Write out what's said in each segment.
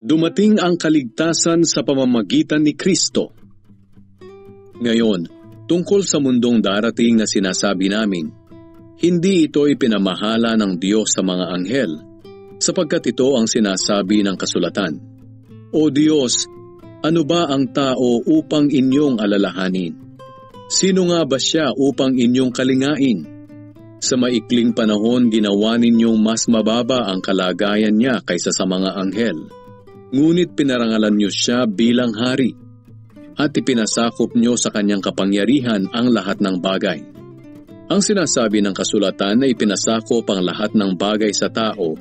Dumating ang kaligtasan sa pamamagitan ni Kristo. Ngayon, tungkol sa mundong darating na sinasabi namin, hindi ito ipinamahala ng Diyos sa mga anghel, sapagkat ito ang sinasabi ng kasulatan. O Diyos, ano ba ang tao upang inyong alalahanin? Sino nga ba siya upang inyong kalingain? Sa maikling panahon, ginawa ninyong mas mababa ang kalagayan niya kaysa sa mga anghel. Ngunit pinarangalan niyo siya bilang hari, at ipinasakop niyo sa kanyang kapangyarihan ang lahat ng bagay. Ang sinasabi ng kasulatan na ipinasakop ang lahat ng bagay sa tao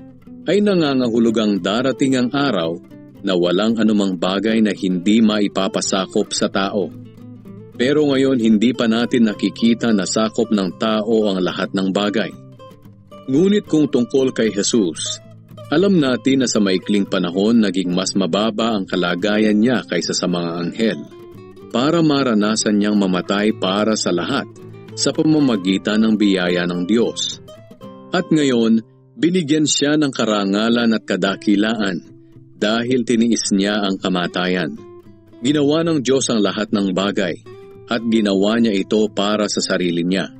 ay nangangahulugang darating ang araw na walang anumang bagay na hindi maipapasakop sa tao. Pero ngayon hindi pa natin nakikita na sakop ng tao ang lahat ng bagay. Ngunit kung tungkol kay Jesus, alam natin na sa maikling panahon naging mas mababa ang kalagayan niya kaysa sa mga anghel, para maranasan niyang mamatay para sa lahat sa pamamagitan ng biyaya ng Diyos. At ngayon, binigyan siya ng karangalan at kadakilaan dahil tiniis niya ang kamatayan. Ginawa ng Diyos ang lahat ng bagay at ginawa niya ito para sa sarili niya.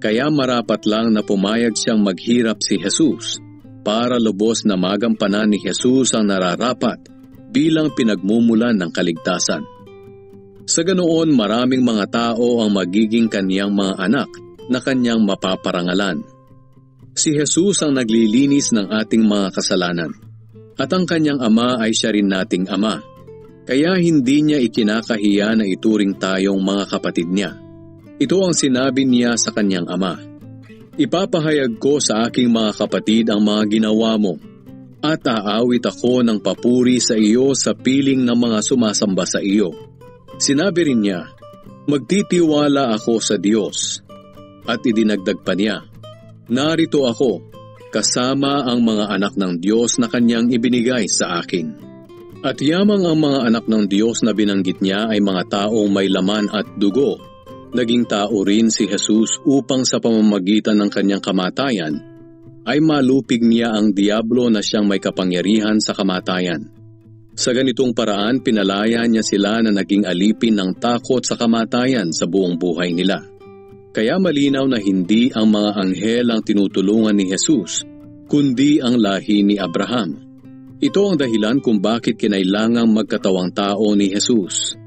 Kaya marapat lang na pumayag siyang maghirap si Jesus para lubos na magampanan ni Jesus ang nararapat bilang pinagmumulan ng kaligtasan. Sa ganoon, maraming mga tao ang magiging kaniyang mga anak na kanyang mapaparangalan. Si Jesus ang naglilinis ng ating mga kasalanan, at ang kanyang ama ay siya rin nating ama. Kaya hindi niya ikinakahiya na ituring tayong mga kapatid niya. Ito ang sinabi niya sa kanyang ama. Ipapahayag ko sa aking mga kapatid ang mga ginawa mo, at aawit ako ng papuri sa iyo sa piling ng mga sumasamba sa iyo. Sinabi rin niya, magtitiwala ako sa Diyos. At idinagdag pa niya, narito ako, kasama ang mga anak ng Diyos na kanyang ibinigay sa akin. At yamang ang mga anak ng Diyos na binanggit niya ay mga taong may laman at dugo. Naging tao rin si Jesus upang sa pamamagitan ng kanyang kamatayan ay malupig niya ang diablo na siyang may kapangyarihan sa kamatayan. Sa ganitong paraan, pinalaya niya sila na naging alipin ng takot sa kamatayan sa buong buhay nila. Kaya malinaw na hindi ang mga anghel ang tinutulungan ni Jesus, kundi ang lahi ni Abraham. Ito ang dahilan kung bakit kinailangang magkatawang tao ni Jesus,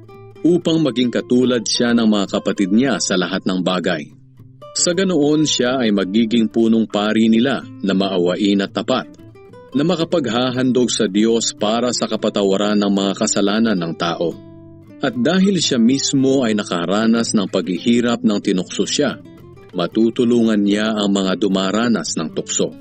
upang maging katulad siya ng mga kapatid niya sa lahat ng bagay. Sa ganoon siya ay magiging punong pari nila na maawain at tapat, na makapaghahandog sa Diyos para sa kapatawaran ng mga kasalanan ng tao. At dahil siya mismo ay nakaranas ng paghihirap ng tinukso siya, matutulungan niya ang mga dumaranas ng tukso.